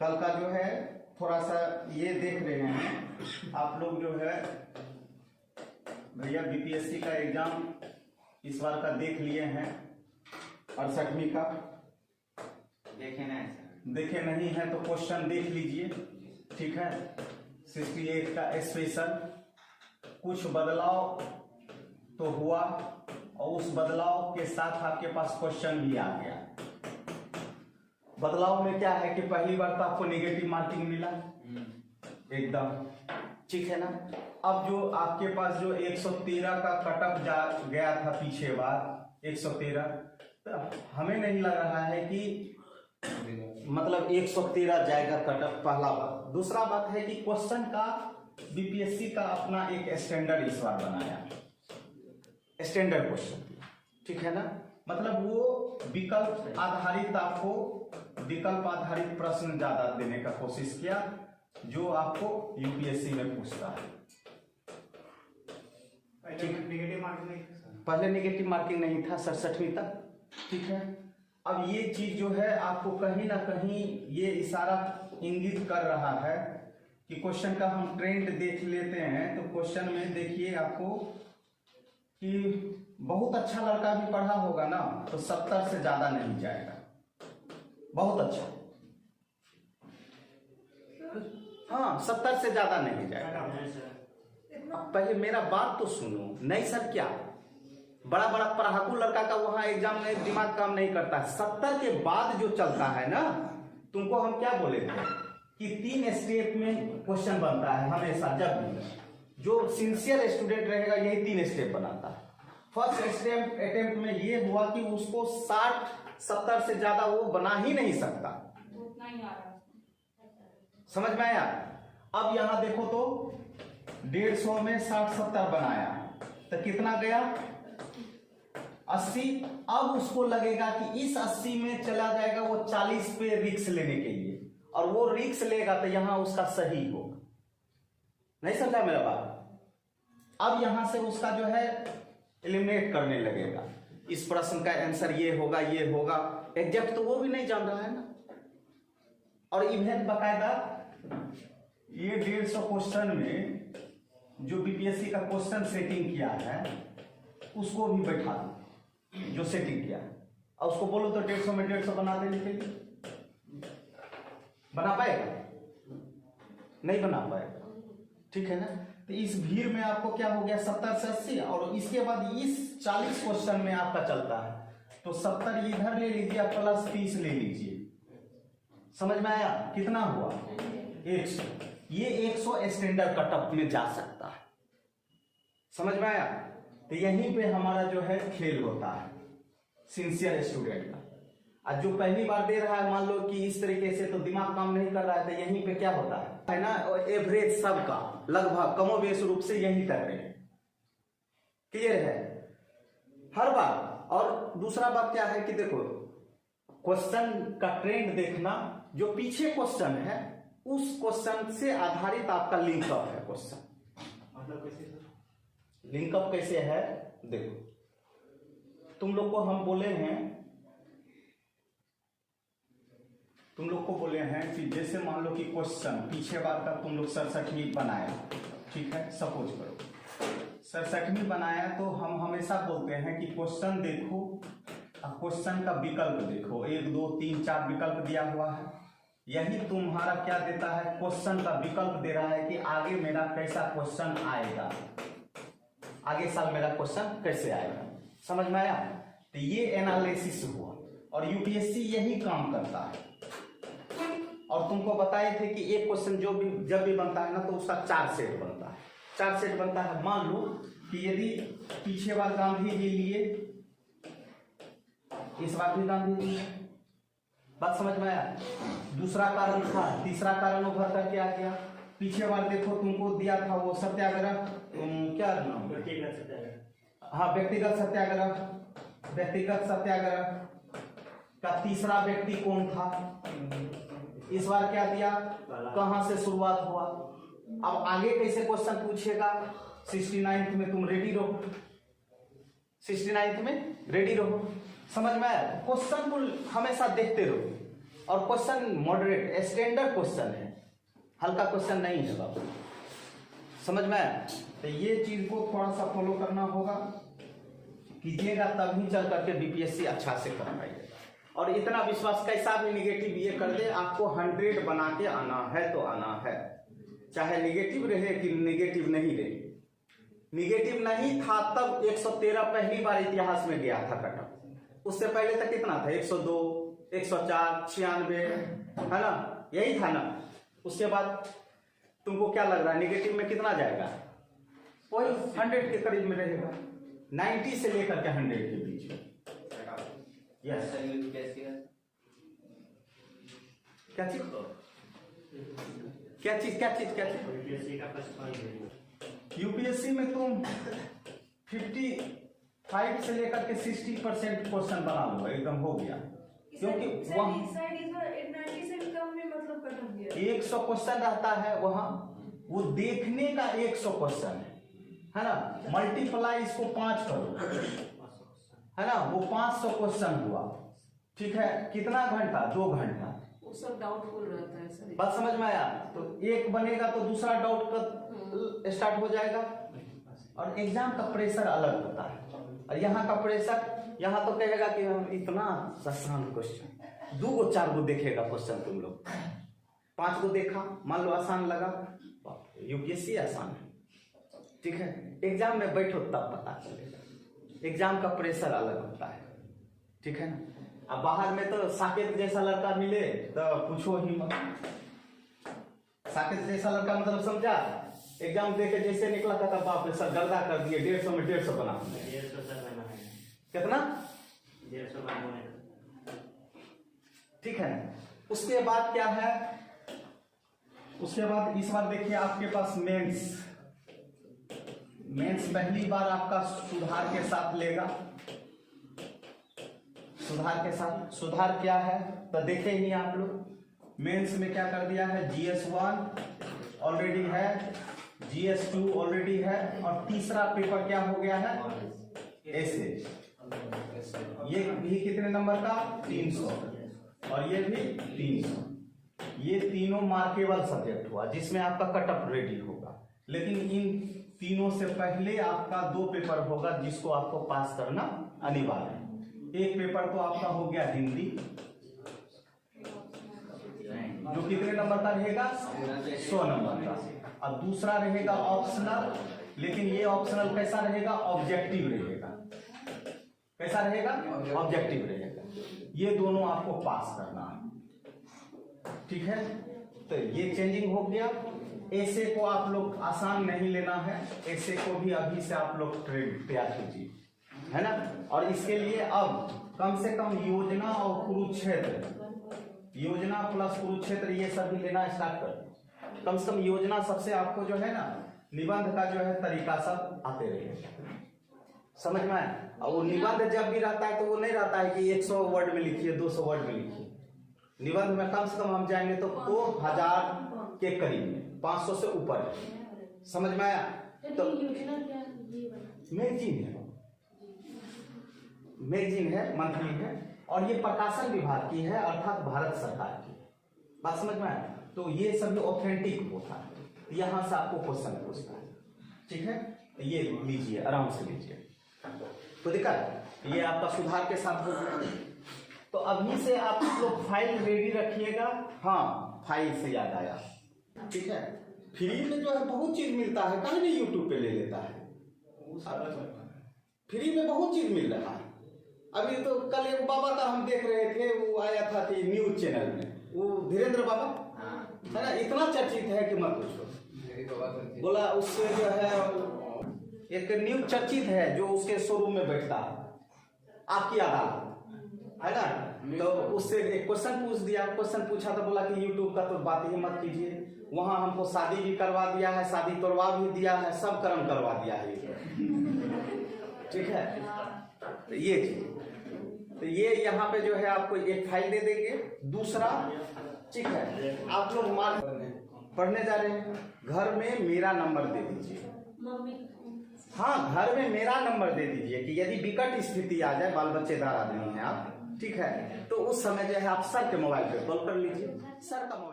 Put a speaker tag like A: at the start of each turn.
A: कल का जो है थोड़ा सा ये देख रहे हैं आप लोग जो है भैया बीपीएससी का एग्जाम इस बार का देख लिए हैं 68वीं का देखे नहीं है तो क्वेश्चन देख लीजिए, ठीक है। 68 का स्पेशल कुछ बदलाव तो हुआ और उस बदलाव के साथ आपके पास क्वेश्चन भी आ गया। बदलाव में क्या है कि पहली बार तो आपको नेगेटिव मार्किंग मिला एकदम, ठीक है ना। अब जो आपके पास जो 113 का कटअप जा गया था पीछे बार 113, तो हमें नहीं लग रहा है कि मतलब 113 जाएगा कटअप, पहला बात। दूसरा बात है कि क्वेश्चन का बीपीएससी का अपना एक स्टैंडर्ड इस बार बनाया, स्टैंडर्ड क्वेश्चन, ठीक है ना। मतलब वो विकल्प आधारित, आपको विकल्प आधारित प्रश्न ज्यादा देने का कोशिश किया जो आपको यूपीएससी में पूछता है। पहले नेगेटिव मार्किंग नहीं था 67वीं तक, ठीक है। अब ये चीज जो है आपको कहीं ना कहीं ये इशारा इंगित कर रहा है कि क्वेश्चन का हम ट्रेंड देख लेते हैं। तो क्वेश्चन में देखिए आपको कि बहुत अच्छा लड़का भी पढ़ा होगा ना तो 70 से ज्यादा नहीं जाएगा, बहुत अच्छा, हाँ 70 से ज्यादा नहीं जाएगा। पहले मेरा बात तो सुनो। नहीं सर क्या बड़ा बड़ा पढ़ाकू लड़का का वहां एग्जाम में दिमाग काम नहीं करता है। 70 के बाद जो चलता है ना, तुमको हम क्या बोले थे कि 3 स्टेप में क्वेश्चन बनता है हमेशा। जब भी जो सिंसियर स्टूडेंट रहेगा यही 3 स्टेप बनाता है। फर्स्ट स्टेप अटेम्प्ट में ये हुआ कि उसको 60-70 से ज्यादा वो बना ही नहीं सकता, समझ में आया। अब यहां देखो तो 150 में 60-70 बनाया तो कितना गया 80। अब उसको लगेगा कि इस 80 में चला जाएगा वो 40 पे रिक्स लेने के लिए, और वो रिक्स लेगा तो यहां उसका सही होगा। नहीं समझा मेरा बात। अब यहां से उसका जो है एलिमिनेट करने लगेगा, इस प्रश्न का आंसर ये होगा, ये होगा। एग्जैक्ट तो वो भी नहीं जान रहा है ना। और इवेंट बकायदा ये 150 क्वेश्चन में जो बीपीएससी का क्वेश्चन सेटिंग किया है उसको भी बैठा दो, जो सेटिंग किया है, और उसको बोलो तो 150 में 150 बना देने के लिए। बना पाएगा? नहीं बना पाएगा, ठीक है ना। तो इस भीड़ में आपको क्या हो गया 70 से 80, और इसके बाद इस 40 क्वेश्चन में आपका चलता है तो 70 इधर ले लीजिए प्लस 30 ले लीजिए। समझ में आया? कितना हुआ 100। ये 100 स्टैंडर्ड कटअप में जा सकता है, समझ में आया। तो यहीं पे हमारा जो है खेल होता है सिंसियर स्टूडेंट का। आज जो पहली बार दे रहा है मान लो कि इस तरीके से तो दिमाग काम नहीं कर रहा है, तो यहीं पे क्या होता है ना, एवरेज सबका लगभग कमोबेश रूप से यहीं तक रहे। क्लियर है हर बार। और दूसरा बात क्या है कि देखो क्वेश्चन का ट्रेंड देखना, जो पीछे क्वेश्चन है उस क्वेश्चन से आधारित आपका लिंकअप है क्वेश्चन। मतलब कैसे लिंकअप कैसे है देखो, तुम लोग को हम बोले हैं, तुम लोग को बोले हैं कि जैसे मान लो कि क्वेश्चन पीछे बार का तुम लोग 67वीं बनाया, ठीक है, सपोज करो 67वीं बनाया, तो हम हमेशा बोलते हैं कि क्वेश्चन देखो, क्वेश्चन का विकल्प देखो, 1 2 3 4 विकल्प दिया हुआ है। यही तुम्हारा क्या देता है, क्वेश्चन का विकल्प दे रहा है कि आगे मेरा कैसा क्वेश्चन आएगा, आगे साल मेरा क्वेश्चन कैसे आएगा। समझ में आया? तो ये एनालिसिस हुआ, और यूपीएससी यही काम करता है। और तुमको बताए थे कि एक क्वेश्चन जो भी जब भी बनता है ना तो उसका 4 सेट बनता है, 4 सेट बनता है। मान लो कि यदि पीछे बार गांधी जी लिए, इस बार भी गांधी जी, बात समझ में आया। दूसरा कारण था, तीसरा कारण उभर करके आ गया। पीछे बार देखो तुमको दिया था वो सत्याग्रह, क्या नाम, व्यक्तिगत सत्याग्रह, हाँ व्यक्तिगत सत्याग्रह। व्यक्तिगत सत्याग्रह का तीसरा व्यक्ति कौन था, इस बार क्या दिया, कहां से शुरुआत हुआ। अब आगे कैसे क्वेश्चन पूछेगा, 69th में तुम रेडी रहो, 69th में रेडी रहो। समझ में आया? क्वेश्चन को हमेशा देखते रहो और क्वेश्चन मॉडरेट स्टैंडर्ड क्वेश्चन है, हल्का क्वेश्चन नहीं है बाबू, समझ में आया? तो ये चीज को थोड़ा सा फॉलो करना होगा, कीजिएगा तभी चल करके बीपीएससी अच्छा से कर पाइएगा। और इतना विश्वास, कैसा भी निगेटिव ये कर दे, आपको 100 बना के आना है तो आना है, चाहे निगेटिव रहे कि निगेटिव नहीं रहे। निगेटिव नहीं था तब 113 पहली बार इतिहास में गया था कटअप, उससे पहले तक कितना था? 102, 104, 96, है ना, यही था ना। उसके बाद तुमको क्या लग रहा है निगेटिव में कितना जाएगा? वही 100 के करीब में रहेगा, 90 से लेकर के 100 के बीच में। यस, क्या चीज क्या चीज क्या चीज क्या चीज? यूपीएससी में तुम 55 से लेकर के 60% क्वेश्चन बना लो, एकदम हो गया। क्योंकि वहाँ 100 क्वेश्चन रहता है, वहाँ वो देखने का 100 क्वेश्चन है ना, मल्टीप्लाई इसको 5 करो, है ना, वो 500 क्वेश्चन हुआ, ठीक है। कितना घंटा? 2 घंटा।
B: वो सब डाउटफुल रहता है सर।
A: बात समझ में आया? तो एक बनेगा तो दूसरा डाउट का स्टार्ट हो जाएगा। और एग्जाम का प्रेशर अलग होता है, और यहाँ का प्रेशर, यहाँ तो कहेगा कि हम इतना आसान क्वेश्चन, 2 गो 4 गो देखेगा क्वेश्चन, तुम लोग 5 गो देखा, मान लो आसान लगा, यूपीएससी आसान है, ठीक है। एग्जाम में बैठो तब पता चलेगा, एग्जाम का प्रेशर अलग होता है, ठीक है ना। अब बाहर में तो साकेत जैसा लड़का मिले तो पूछो ही मत। साकेत जैसा लड़का मतलब समझा, एग्जाम दे के जैसे निकला था, बाप रे सर गर्दा कर दिए, 150 में 150 बना।
C: 150 सर बना है।
A: कितना?
C: 150 बना है,
A: ठीक है। उसके बाद क्या है? उसके बाद इस बार देखिए आपके पास मेंस पहली बार आपका सुधार के साथ लेगा। सुधार के साथ, सुधार क्या है तो देखे ही आप लोग। मेंस में क्या कर दिया है? GS1 ऑलरेडी है, GS2 ऑलरेडी है, और तीसरा पेपर क्या हो गया है? ऐसे ये भी कितने नंबर का? 300, और ये भी 300। ये तीनों मार्केबल सब्जेक्ट हुआ जिसमें आपका कटअप रेडी होगा। लेकिन इन तीनों से पहले आपका 2 पेपर होगा जिसको आपको पास करना अनिवार्य है। एक पेपर तो आपका हो गया हिंदी, जो कितने नंबर का रहेगा? 100 नंबर का, और दूसरा रहेगा ऑप्शनल। लेकिन ये ऑप्शनल कैसा रहेगा? ऑब्जेक्टिव रहेगा। कैसा रहेगा? ऑब्जेक्टिव रहेगा। ये दोनों आपको पास करना है, ठीक है। तो ये चेंजिंग हो गया। ऐसे को आप लोग आसान नहीं लेना है, ऐसे को भी अभी से आप लोग ट्रेड तैयार कीजिए, है ना। और इसके लिए अब कम से कम योजना और कुरुक्षेत्र, योजना प्लस कुरुक्षेत्र ये सब भी लेना स्टार्ट कर। कम से कम योजना सबसे आपको जो है ना, निबंध का जो है तरीका सब आते रहे, समझ में आए। और वो निबंध जब भी रहता है तो वो नहीं रहता है कि 100 वर्ड में लिखिए, 200 वर्ड में लिखिए। निबंध में कम से कम हम जाएंगे तो 2000 के करीब में, 500 से ऊपर, समझ में आया। तो मैगजीन है, मैगजीन है, मंथली है, और ये प्रकाशन विभाग की है, अर्थात भारत सरकार की। बात समझ में आया। तो ये सभी ऑथेंटिक होता है, यहाँ से आपको क्वेश्चन पूछता है, ठीक है। ये लीजिए, आराम से लीजिए, तो दिक्कत ये आपका सुधार के साथ होगा। तो अभी से आप लोग फाइल रेडी रखिएगा। हाँ, फाइल से याद आया, ठीक है। फ्री में जो है बहुत चीज मिलता है, कहीं नहीं यूट्यूब पे ले लेता है, फ्री में बहुत चीज मिल रहा है। अभी तो कल एक बाबा का हम देख रहे थे, वो आया था कि न्यूज चैनल में, वो धीरेन्द्र बाबा है ना, इतना चर्चित है कि मत पूछो। बोला उससे जो है एक न्यूज चर्चित है जो उसके शोरूम में बैठता है, आपकी अदालत है ना। तो उससे एक क्वेश्चन पूछ दिया, क्वेश्चन पूछा तो बोला कि यूट्यूब का तो बात ही मत कीजिए, वहां हमको शादी भी करवा दिया है, शादी तोड़वा भी दिया है, सब कर्म करवा दिया है, ठीक है। तो ये चीज, तो ये यहाँ पे जो है आपको एक फाइल दे देंगे। दूसरा, ठीक है, आप लोग मार्क पढ़ने जा रहे हैं, घर में मेरा नंबर दे दीजिए। हाँ, घर में मेरा नंबर दे दीजिए कि यदि विकट स्थिति आ जाए, बाल बच्चेदार आदमी है आप, ठीक है, तो उस समय जो है आप सर के मोबाइल पे कॉल कर लीजिए, सर का मोबाइल